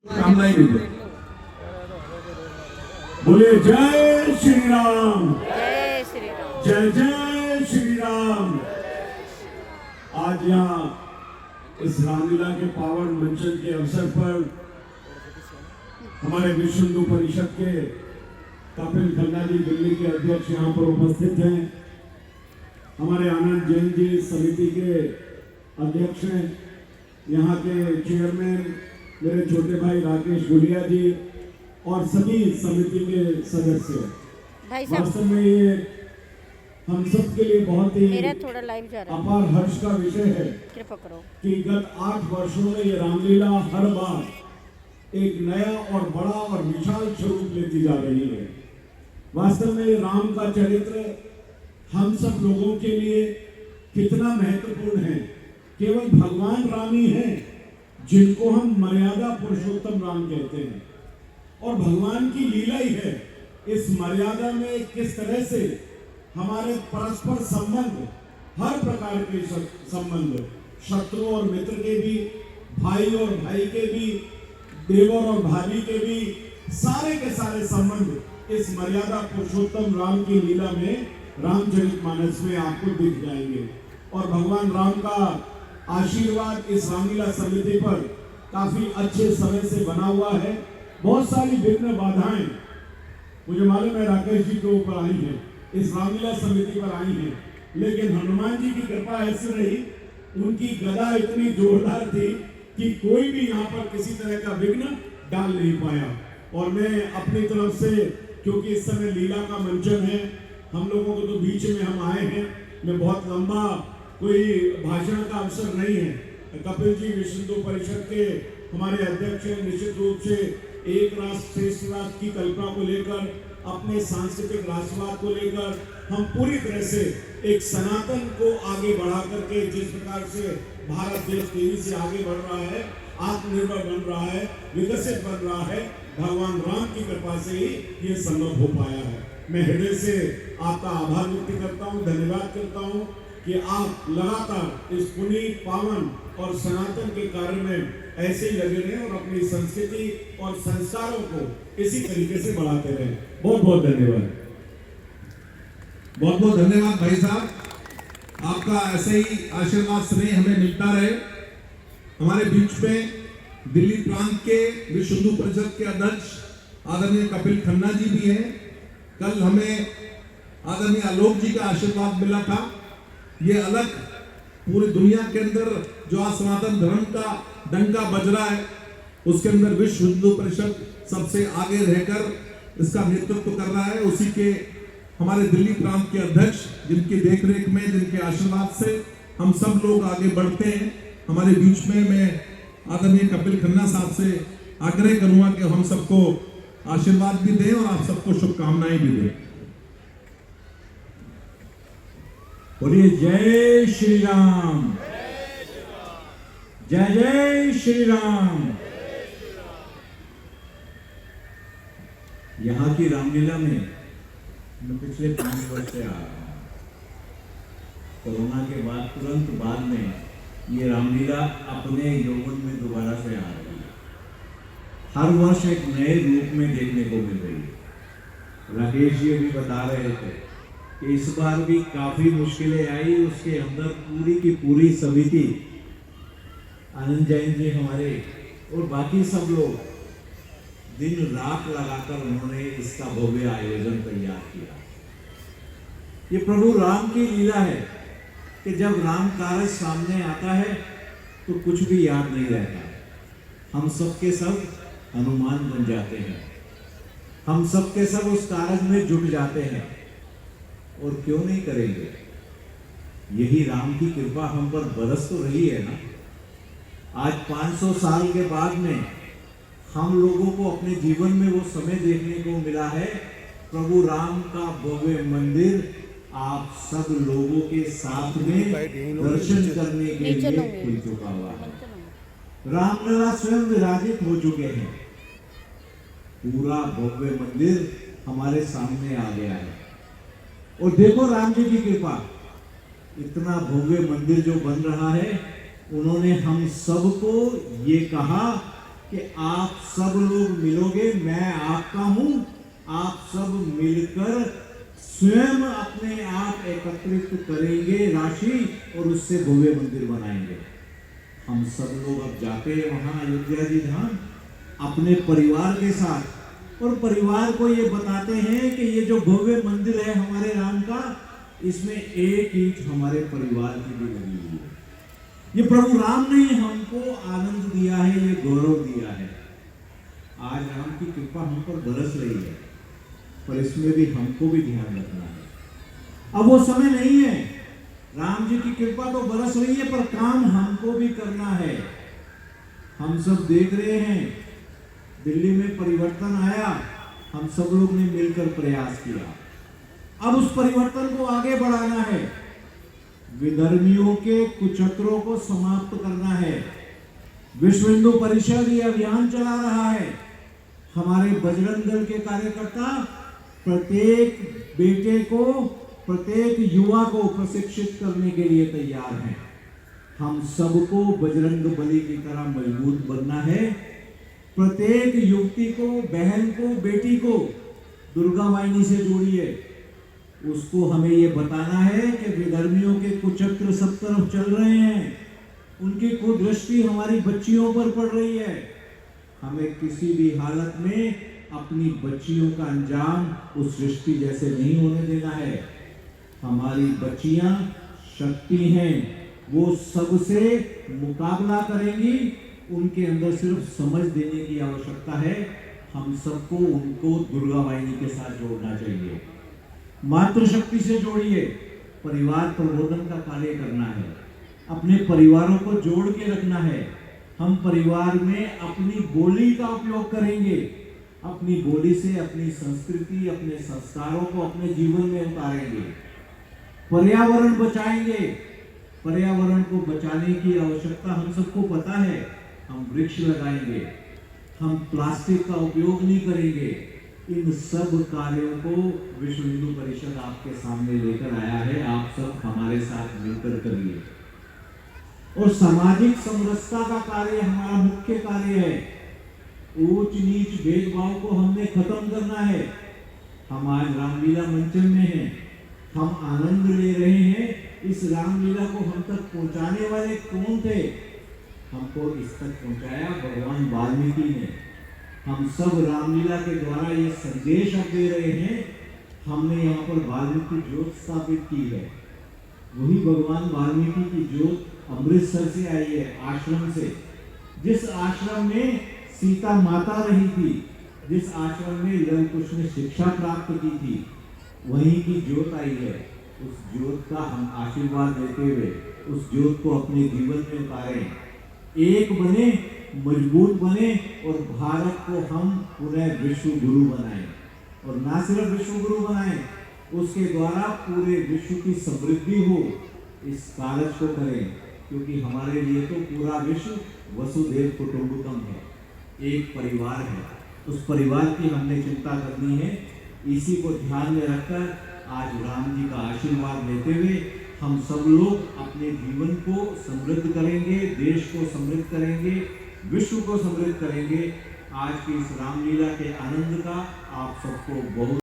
कामनाएं भी दे। बोले जय श्री राम, जय श्री राम। जय जय श्री राम। आज यहाँ इस रामलीला के पावन मंचन के अवसर पर हमारे विश्व हिंदू परिषद के कपिल खन्ना जी दिल्ली के अध्यक्ष यहाँ पर उपस्थित हैं। हमारे आनंद जैन जी समिति के अध्यक्ष हैं। यहाँ के चेयरमैन मेरे छोटे भाई राकेश गुलिया जी और सभी समिति के सदस्य। भाई साहब वास्तव में ये हम सब के लिए बहुत ही मेरा थोड़ा लाइव जा रहा है, अपार हर्ष का विषय है कृपा करो। कि गत 8 वर्षों में ये रामलीला हर बार एक नया और बड़ा और विशाल स्वरूप लेती जा रही है। वास्तव में राम का चरित्र हम सब लोगों के लिए कितना महत्वपूर्ण है। केवल भगवान राम ही है जिनको हम मर्यादा पुरुषोत्तम राम कहते हैं, और भगवान की लीला ही है इस मर्यादा में किस तरह से हमारे परस्पर संबंध, हर प्रकार के संबंध, शत्रु और मित्र के भी, भाई और भाई के भी, देवर और भाभी के भी, सारे के सारे संबंध इस मर्यादा पुरुषोत्तम राम की लीला में, रामचरितमानस में आपको दिख जाएंगे। और भगवान राम का आशीर्वाद इस रामलीला समिति पर काफी अच्छे समय से बना हुआ है। बहुत सारी विघ्न बाधाएं मुझे मालूम है राकेश जी के ऊपर आई हैं, इस रामलीला समिति पर आई हैं, लेकिन हनुमान जी की कृपा ऐसी रही, उनकी गदा इतनी जोरदार थी कि कोई भी यहाँ पर किसी तरह का विघ्न डाल नहीं पाया। और मैं अपनी तरफ से, क्योंकि इस समय लीला का मंचन है, हम लोगों को तो बीच में हम आए हैं, मैं बहुत लंबा कोई भाषण का अवसर नहीं है। कपिल जी विश्व हिंदू परिषद के हमारे अध्यक्ष हैं। निश्चित रूप से एक राष्ट्र श्रेष्ठ राष्ट्र की कल्पना को लेकर, अपने सांस्कृतिक राष्ट्रवाद को लेकर हम पूरी तरह से एक सनातन को आगे बढ़ा करके, जिस प्रकार से भारत देश तेजी से आगे बढ़ रहा है, आत्मनिर्भर बन रहा है, विकसित बन रहा है, भगवान राम की कृपा से ही ये संभव हो पाया है। मैं हृदय से आपका आभार व्यक्त करता हूँ, धन्यवाद करता हूँ कि आप लगातार इस पुनीत, पावन और सनातन के कार्य में ऐसे ही लगे रहें और अपनी संस्कृति और संस्कारों को इसी तरीके से बढ़ाते रहें। बहुत बहुत धन्यवाद। बहुत बहुत धन्यवाद भाई साहब, आपका ऐसे ही आशीर्वाद स्नेह हमें मिलता रहे। हमारे बीच में दिल्ली प्रांत के विश्व हिंदू परिषद के अध्यक्ष आदरणीय कपिल खन्ना जी भी हैं। कल हमें आदरणीय आलोक जी का आशीर्वाद मिला था। ये अलग पूरी दुनिया के अंदर जो आज सनातन धर्म का डंका बज रहा है, उसके अंदर विश्व हिंदू परिषद सबसे आगे रहकर इसका नेतृत्व कर रहा है। उसी के हमारे दिल्ली प्रांत के अध्यक्ष, जिनकी देखरेख में, जिनके आशीर्वाद से हम सब लोग आगे बढ़ते हैं। हमारे बीच में मैं आदरणीय कपिल खन्ना साहब से आग्रह करूंगा कि हम सबको आशीर्वाद भी दें और आप सबको शुभकामनाएं भी दें। बोलिए जय श्री राम, जय जय श्री राम। यहाँ की रामलीला में मैं पिछले 5 वर्ष से आ रहा हूँ। कोरोना के बाद, तुरंत बाद में ये रामलीला अपने यौवन में दोबारा से आ रही है। हर वर्ष एक नए रूप में देखने को मिल रही है। राकेश जी अभी बता रहे थे कि इस बार भी काफी मुश्किलें आई, उसके अंदर पूरी की पूरी समिति, आनंद जैन जी हमारे और बाकी सब लोग दिन रात लगाकर उन्होंने इसका भव्य आयोजन तैयार किया। ये प्रभु राम की लीला है कि जब राम कारज सामने आता है तो कुछ भी याद नहीं रहता। हम सब के सब हनुमान बन जाते हैं, हम सब के सब उस कारज में जुट जाते हैं। और क्यों नहीं करेंगे? यही राम की कृपा हम पर बरस तो रही है ना। आज 500 साल के बाद में हम लोगों को अपने जीवन में वो समय देखने को मिला है, प्रभु राम का भव्य मंदिर आप सब लोगों के साथ में दर्शन करने के लिए खुल चुका हुआ है। रामलला स्वयं विराजित हो चुके हैं। पूरा भव्य मंदिर हमारे सामने आ गया है। और देखो राम जी की कृपा, इतना भव्य मंदिर जो बन रहा है, उन्होंने हम सबको ये कहा कि आप सब लोग मिलोगे, मैं आपका हूं, आप सब मिलकर स्वयं अपने आप एकत्रित करेंगे राशि और उससे भव्य मंदिर बनाएंगे। हम सब लोग अब जाते हैं वहां अयोध्या जी धाम अपने परिवार के साथ, और परिवार को ये बताते हैं कि ये जो भव्य मंदिर है हमारे राम का, इसमें एक ईंट हमारे परिवार की भी लगी हुई है। ये प्रभु राम ने हमको आनंद दिया है, ये गौरव दिया है। आज राम की कृपा हम पर बरस रही है, पर इसमें भी हमको भी ध्यान रखना है। अब वो समय नहीं है, राम जी की कृपा तो बरस रही है, पर काम हमको भी करना है। हम सब देख रहे हैं दिल्ली में परिवर्तन आया, हम सब लोग ने मिलकर प्रयास किया। अब उस परिवर्तन को आगे बढ़ाना है, विधर्मियों के कुचक्रों को समाप्त करना है। विश्व हिंदू परिषद ये अभियान चला रहा है। हमारे बजरंग दल के कार्यकर्ता प्रत्येक बेटे को, प्रत्येक युवा को प्रशिक्षित करने के लिए तैयार हैं। हम सबको बजरंग बली की तरह मजबूत बनना है। प्रत्येक युवती को, बहन को, बेटी को दुर्गा वाहिनी से जोड़िए। उसको हमें ये बताना है कि विधर्मियों के कुचक्र सब तरफ चल रहे हैं, उनकी कुदृष्टि हमारी बच्चियों पर पड़ रही है। हमें किसी भी हालत में अपनी बच्चियों का अंजाम उस सृष्टि जैसे नहीं होने देना है। हमारी बच्चियां शक्ति हैं, वो सबसे मुकाबला करेंगी। उनके अंदर सिर्फ समझ देने की आवश्यकता है। हम सबको उनको दुर्गा वाहिनी के साथ जोड़ना चाहिए। मातृशक्ति से जोड़िए, परिवार प्रबोधन का कार्य करना है, अपने परिवारों को जोड़ के रखना है। हम परिवार में अपनी बोली का उपयोग करेंगे, अपनी बोली से अपनी संस्कृति, अपने संस्कारों को अपने जीवन में उतारेंगे। पर्यावरण बचाएंगे, पर्यावरण को बचाने की आवश्यकता हम सबको पता है। हम वृक्ष लगाएंगे, हम प्लास्टिक का उपयोग नहीं करेंगे। इन सब कार्यों को विश्व हिंदू परिषद आपके सामने लेकर आया है। आप सब हमारे साथ मिलकर करिए। और सामाजिक समरसता का कार्य हमारा मुख्य कार्य है। ऊंच नीच भेदभाव को हमने खत्म करना है। हम आज रामलीला मंचन में हैं, हम आनंद ले रहे हैं। इस रामलीला को हम तक पहुंचाने वाले कौन थे? हमको इस तक पहुंचाया भगवान वाल्मीकि ने। हम सब रामलीला के द्वारा ये संदेश अब दे रहे हैं। हमने यहाँ पर वाल्मीकि ज्योत स्थापित की है। वही भगवान वाल्मीकि की ज्योत अमृतसर से आई है, आश्रम से। जिस आश्रम में सीता माता रही थी, जिस आश्रम में लव कुश ने शिक्षा प्राप्त की थी, वहीं की ज्योत आई है। उस ज्योत का हम आशीर्वाद देते हुए उस ज्योत को अपने जीवन में उतारें, एक बने, मजबूत बने और भारत को हम पुनः विश्व गुरु बनाएं। और ना सिर्फ विश्व गुरु बनाएं, उसके द्वारा पूरे विश्व की समृद्धि हो, इस कार्य को करें। क्योंकि हमारे लिए तो पूरा विश्व वसुधैव कुटुंबकम है, एक परिवार है। उस परिवार की हमने चिंता करनी है। इसी को ध्यान में रखकर आज राम जी का आशीर्वाद लेते हुए हम सब लोग अपने जीवन को समृद्ध करेंगे, देश को समृद्ध करेंगे, विश्व को समृद्ध करेंगे। आज की इस रामलीला के आनंद का आप सबको बहुत